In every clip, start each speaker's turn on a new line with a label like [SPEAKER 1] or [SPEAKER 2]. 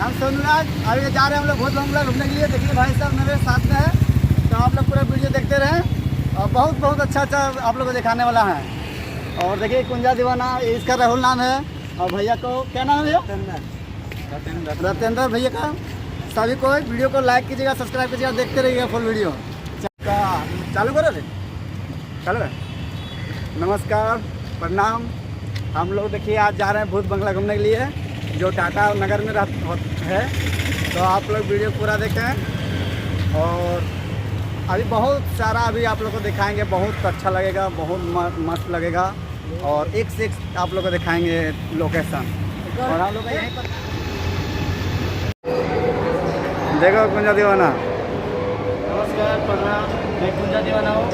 [SPEAKER 1] हम सोनूराज अभी जा रहे हैं हम लोग भूत बंगला घूमने के लिए। देखिए भाई साहब मेरे साथ में है, तो आप लोग पूरा वीडियो देखते रहें और बहुत बहुत अच्छा आप लोग को दिखाने वाला है। और देखिए कुंजा दीवाना, इसका राहुल नाम है और भैया को क्या नाम है भैया? रतेंद्र भैया का। सभी को वीडियो को लाइक कीजिएगा, सब्सक्राइब कीजिएगा, देखते रहिएगा फुल वीडियो। चालू करो रे, चालू है। नमस्कार, प्रणाम। हम लोग देखिए आज जा रहे हैं भूत बंगला घूमने के लिए, जो टाटा नगर में है। तो आप लोग वीडियो पूरा देखें और अभी बहुत सारा अभी आप लोग को दिखाएंगे, बहुत अच्छा लगेगा, बहुत मस्त लगेगा और एक से एक आप लोग को दिखाएंगे लोकेशन। और हम लोग यहीं पर देखो कुंजा दीवाना।
[SPEAKER 2] नमस्कार, प्रणाम। मैं कुंजा दीवाना हूँ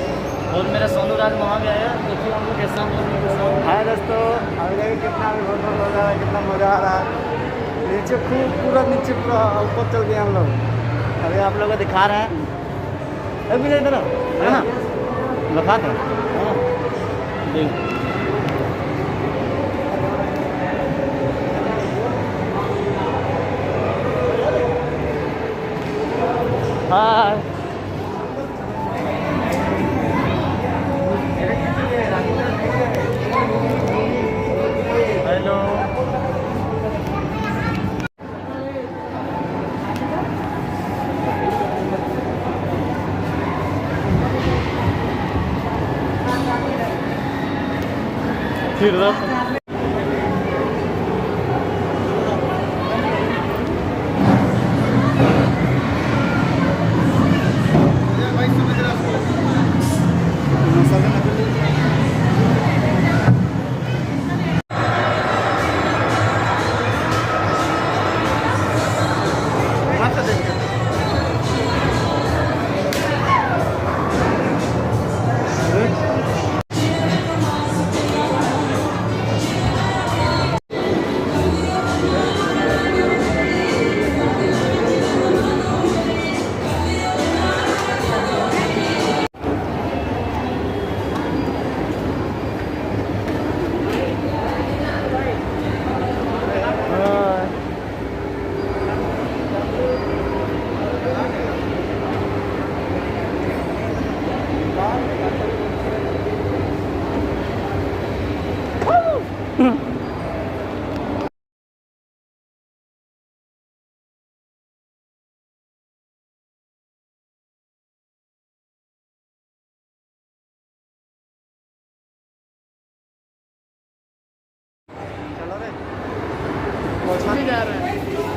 [SPEAKER 2] और मेरा सोनूराज वहाँ गया है। देखिए हम लोग कैसा
[SPEAKER 1] है दोस्तों, अभी देखिए कितना भी फोटो हो रहा है, कितना मज़ा आ रहा है। नीचे खूब पूरा नीचे पूरा ऊपर चल गए हम लोग।
[SPEAKER 2] अभी आप लोगों को दिखा रहे हैं। अभी इधर है ना, लफात है। हाँ, हेलो। फिर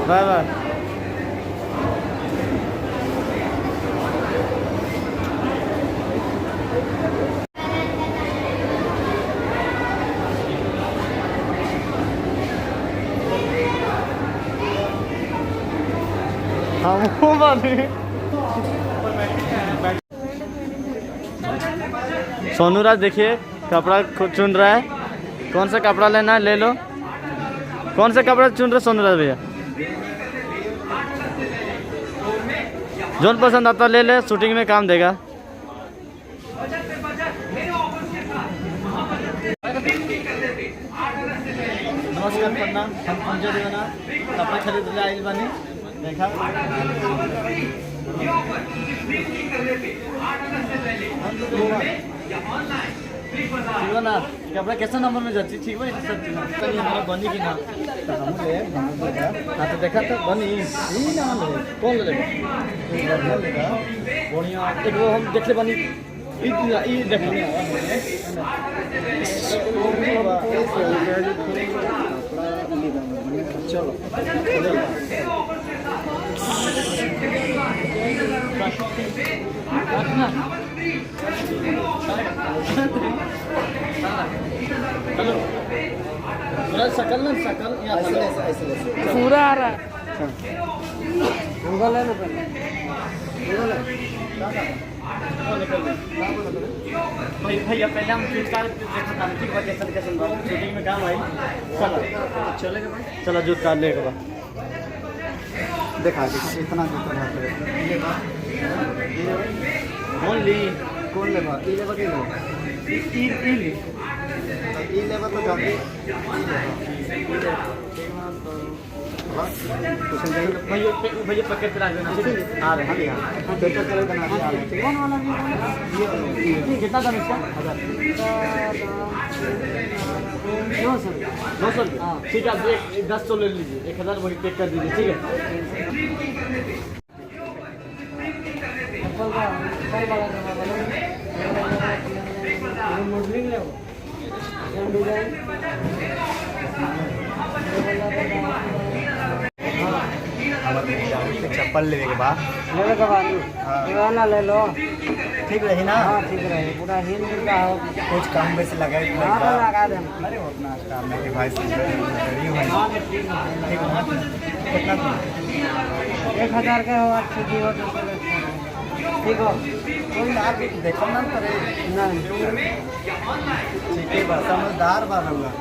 [SPEAKER 1] बाय बाय।
[SPEAKER 2] सोनूराज देखिए कपड़ा खुद चुन रहा है। कौन सा कपड़ा लेना है ले लो। कौन सा कपड़ा चुन रहे सोनूराज भैया? जोन पसंद आता ले ले, शूटिंग में काम देगा। नमस्कार, प्रणाम। हम कुंजा दीवाना कपड़ा खरीद ले आइल बानी। देखा ना कपड़ा कैसा नंबर में जाती ठीक भाई सब चीज हमारा बनी की ना तो हम ले हाँ तो देखा तो बनी यही ना हम ले कौन लेगा बढ़िया एक वो हम देख ले बनी ये देखो चलो हेलो पूरा शकल ना शकल ऐसे पूरा आ रहा है। गूगल है ना भाई भैया पहले हम जूता देखा था ठीक है कैसा कैसा शूटिंग में काम आई। चलो चलेगा भाई, चलो जूता लेगा
[SPEAKER 1] देखा इतना जूता
[SPEAKER 2] कौन ली
[SPEAKER 1] कौन लेबा ई लेबा के ई लेबा तो जाती
[SPEAKER 2] भैया पैकेट पे रख देना ठीक है। आ रहे हैं यहाँ पेपर कलर का नाम आ रहे हैं कितना दाम इसका 900 हाँ ठीक है आप 10 ले लीजिए 1000 वही पैक कर दीजिए ठीक है।
[SPEAKER 1] चप्पल लेने के बाद
[SPEAKER 3] लेवे के बाद दीवाना ले लो।
[SPEAKER 1] ठीक रही ना?
[SPEAKER 3] हाँ ठीक रहे पूरा हिल मिल का हो
[SPEAKER 1] कुछ कम बेसी लगाए तो
[SPEAKER 3] हाँ तो लगा दे
[SPEAKER 1] अरे उतना काम नहीं कि भाई गरीब है ठीक है ना? कितना
[SPEAKER 3] 1000 के हो अच्छी दी हो तो चलो ठीक हो
[SPEAKER 1] कोई आप देखो ना करे
[SPEAKER 3] नहीं
[SPEAKER 1] ठीक है बस समझदार बात होगा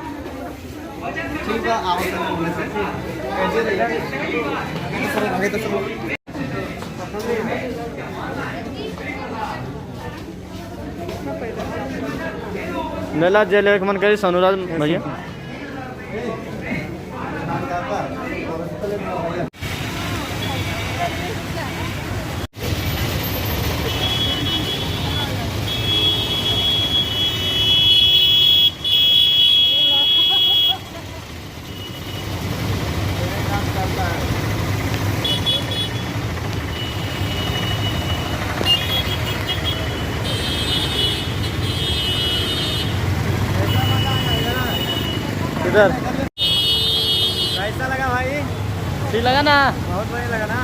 [SPEAKER 1] ठीक है आओ तो बोले से कैसे रहेगा सर आगे तो चलो
[SPEAKER 2] नला जेल एक मन करी सनुराज भैया इधर
[SPEAKER 1] कैसा लगा भाई?
[SPEAKER 2] ठीक लगा ना
[SPEAKER 1] बहुत बढ़िया लगा ना?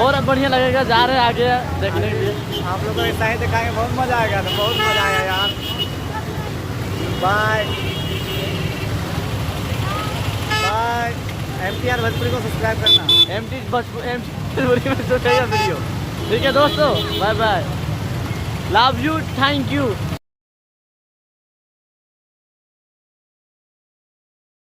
[SPEAKER 2] और बढ़िया लगेगा जा रहे हैं आगे देखने के लिए।
[SPEAKER 1] आप लोग को ऐसा ही दिखाएंगे बहुत मजा आएगा तो बहुत मजा आएगा यार। बाय बाय MTR भोजपुरी को सब्सक्राइब करना।
[SPEAKER 2] MT भोजपुरी में तो चाहिए वीडियो ठीक है दोस्तों bye bye love you thank you.